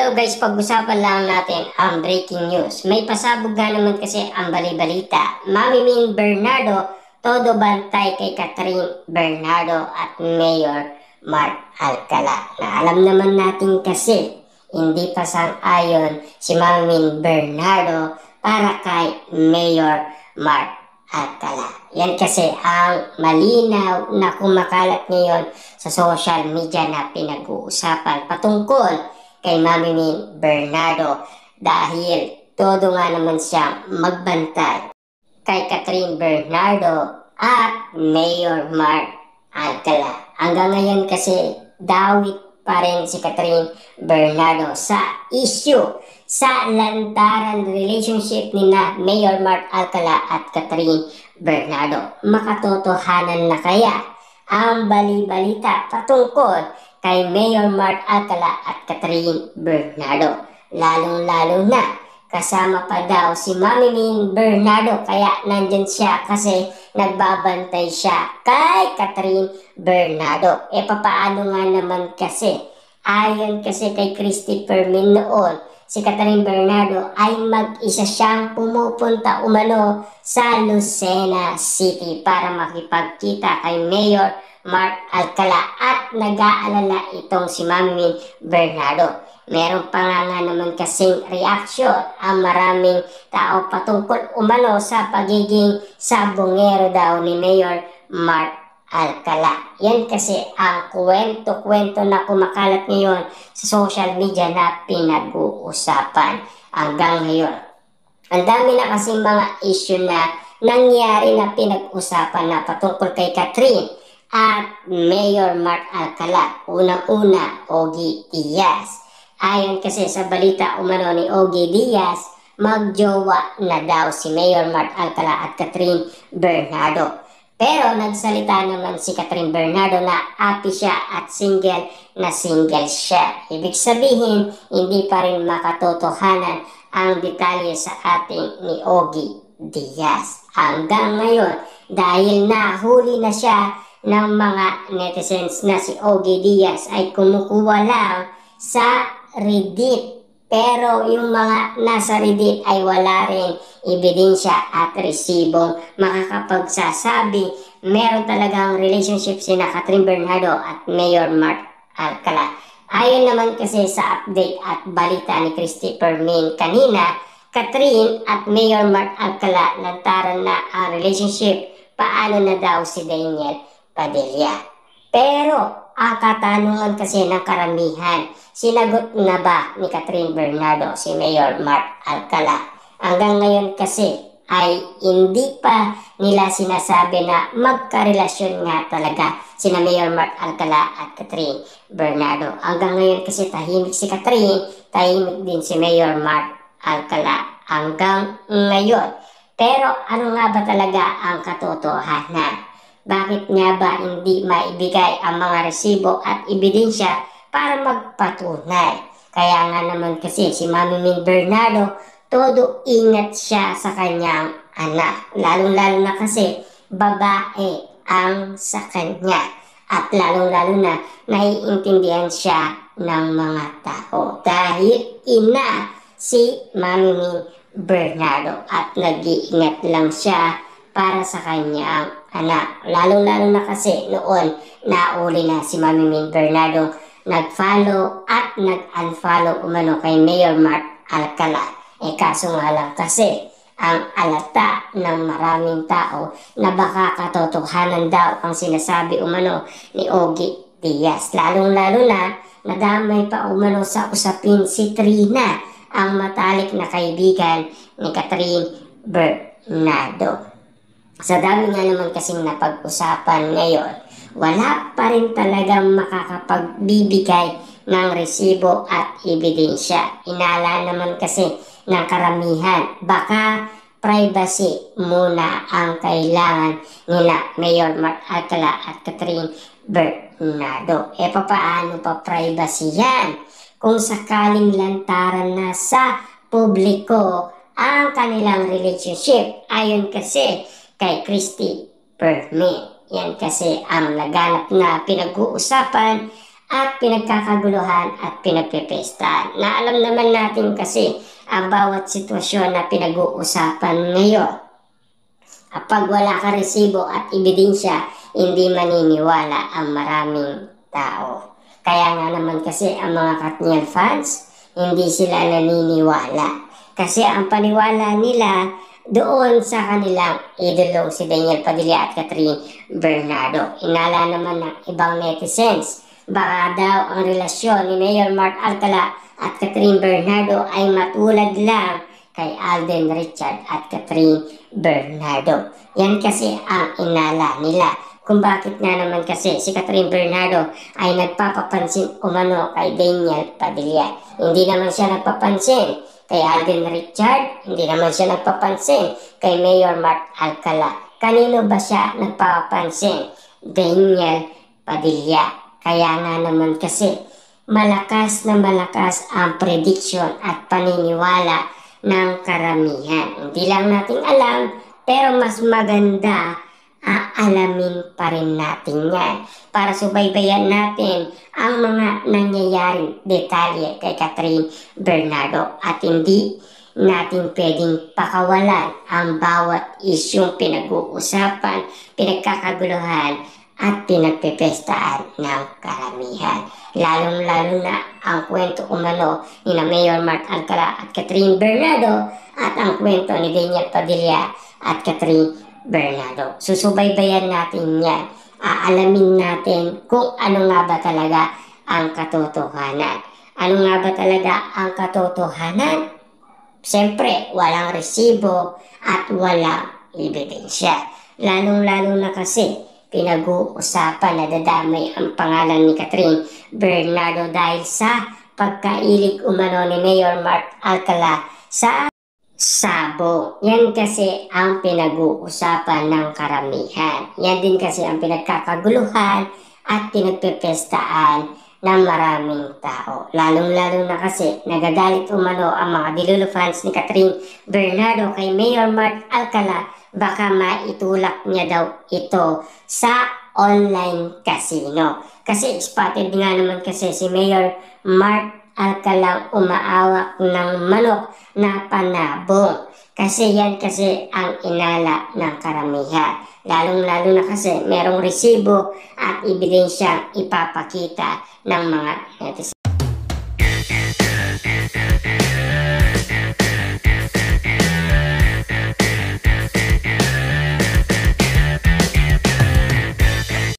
Hello guys, pag-usapan lang natin ang breaking news. May pasabog nga naman kasi ang bali-balita. Mami Min Bernardo, todo bantay kay Catherine Bernardo at Mayor Mark Alcala. Na alam naman natin kasi, hindi pa sang-ayon si Mami Min Bernardo para kay Mayor Mark Alcala. Yan kasi ang malinaw na kumakalat ngayon sa social media na pinag-uusapan patungkol kay Mami Min Bernardo dahil todo nga naman siyang magbantay kay Catherine Bernardo at Mayor Mark Alcala. Hanggang ngayon kasi dawit pa rin si Catherine Bernardo sa issue sa lantaran relationship ni na Mayor Mark Alcala at Catherine Bernardo. Makatotohanan na kaya ang bali-balita patungkol kay Mayor Mark Alcala at Catherine Bernardo? Lalong-lalo na kasama pa daw si Mami Min Bernardo, kaya nandyan siya kasi nagbabantay siya kay Catherine Bernardo. E papaano nga naman kasi, ayon kasi kay Christopher Min noon, si Catherine Bernardo ay mag-isa siyang pumupunta umano sa Lucena City para makipagkita kay Mayor Mark Alcala at nag-aalala itong si Mami Min Bernardo. Meron pa nga naman kasing reaction ang maraming tao patungkol umano sa pagiging sabongero daw ni Mayor Mark Alcala. Yan kasi ang kwento-kwento na kumakalat ngayon sa social media na pinag-uusapan hanggang ngayon. Ang dami na kasing mga issue na nangyari na pinag-usapan na patungkol kay Catherine at Mayor Mark Alcala. Unang-una, Ogie Diaz. Ayon kasi sa balita umano ni Ogie Diaz, magjowa na daw si Mayor Mark Alcala at Catherine Bernardo. Pero nagsalita naman si Catherine Bernardo na happy siya at single na single siya. Ibig sabihin, hindi pa rin makatotohanan ang detalye sa ating ni Ogie Diaz. Hanggang ngayon, dahil nahuli na siya ng mga netizens na si Ogie Diaz ay kumukuha lang sa Reddit. Pero yung mga nasa Reddit ay wala rin ebidensya at resibong makakapagsasabi meron talagang relationship sina Catherine Bernardo at Mayor Mark Alcala. Ayon naman kasi sa update at balita ni Christopher Min kanina, Catherine at Mayor Mark Alcala lantaran na ang relationship. Paano na daw si Daniel Padilla? Pero ang katanungan kasi ng karamihan, sinagot na ba ni Catherine Bernardo si Mayor Mark Alcala? Hanggang ngayon kasi ay hindi pa nila sinasabi na magkarelasyon nga talaga sina Mayor Mark Alcala at Catherine Bernardo. Hanggang ngayon kasi tahimik si Catherine, tahimik din si Mayor Mark Alcala hanggang ngayon. Pero ano nga ba talaga ang katotohanan? Bakit nga ba hindi maibigay ang mga resibo at ebidensya para magpatunay? Kaya nga naman kasi si Mami Min Bernardo, todo ingat siya sa kanyang anak. Lalong-lalo na kasi babae ang sa kanya. At lalong-lalo na naiintindihan siya ng mga tao. Dahil ina si Mami Min Bernardo at nag-iingat lang siya para sa kanyang anak. Lalong-lalo na kasi noon nauli na si Mami Min Bernardo nag-follow at nag-unfollow umano kay Mayor Mark Alcala. Kaso nga lang kasi ang alata ng maraming tao na baka katotohanan daw ang sinasabi umano ni Ogie Diaz. Lalong-lalo na nadamay pa umano sa usapin si Trina, ang matalik na kaibigan ni Catherine Bernardo. Sa dami nga naman kasing napag-usapan ngayon, wala pa rin talagang makakapagbibigay ng resibo at ebidensya. Inala naman kasi ng karamihan, baka privacy muna ang kailangan nila Mayor Mark Alcala at Catherine Bernardo. Paano pa privacy yan? Kung sakaling lantaran na sa publiko ang kanilang relationship, ayon kasi kay Christopher Min. Yan kasi ang naganap na pinag-uusapan at pinagkakaguluhan at pinagpipestahan. Na alam naman natin kasi ang bawat sitwasyon na pinag-uusapan ngayon. Kapag wala ka resibo at ebidensya, hindi maniniwala ang maraming tao. Kaya nga naman kasi ang mga Katniel fans, hindi sila naniniwala. Kasi ang paniwala nila doon sa kanilang idolo si Daniel Padilla at Catherine Bernardo. Inala naman ng ibang netizens, baka daw ang relasyon ni Mayor Mark Alcala at Catherine Bernardo ay matulad lang kay Alden Richard at Catherine Bernardo. Yan kasi ang inala nila. Kung bakit nga naman kasi si Catherine Bernardo ay nagpapapansin umano kay Daniel Padilla. Hindi naman siya nagpapansin kay Alden Richard, hindi naman siya nagpapansin kay Mayor Mark Alcala. Kanino ba siya nagpapansin? Daniel Padilla. Kaya nga naman kasi malakas na malakas ang prediction at paniniwala ng karamihan. Hindi lang natin alam, pero mas maganda aalamin pa rin natin yan para subaybayan natin ang mga nangyayaring detalye kay Catherine Bernardo at hindi natin pwedeng pakawalan ang bawat isyong pinag-uusapan, pinagkakaguluhan at pinagpipestahan ng karamihan. Lalong-lalo na ang kwento umano ni Mayor Mark Alcala at Catherine Bernardo at ang kwento ni Daniel Padilla at Catherine Bernardo. Susubaybayan natin yan. Aalamin natin kung ano nga ba talaga ang katotohanan. Ano nga ba talaga ang katotohanan? Siyempre, walang resibo at walang ebidensya. Lalong-lalo na kasi pinag-uusapan na dadamay ang pangalan ni Catherine Bernardo dahil sa pagkailig umano ni Mayor Mark Alcala sa sabo. Yan kasi ang pinag-uusapan ng karamihan. Yan din kasi ang pinagkakaguluhan at pinagpipestahan ng maraming tao. Lalong-lalo na kasi nagagalit umano ang mga Dilulo fans ni Catherine Bernardo kay Mayor Mark Alcala. Baka maitulak niya daw ito sa online casino. Kasi spotted nga naman kasi si Mayor Mark Alcala umaawak ng manok na panabong. Kasi yan kasi ang inala ng karamihan. Lalong-lalo na kasi merong resibo at ebidensyang ipapakita ng mga netizens.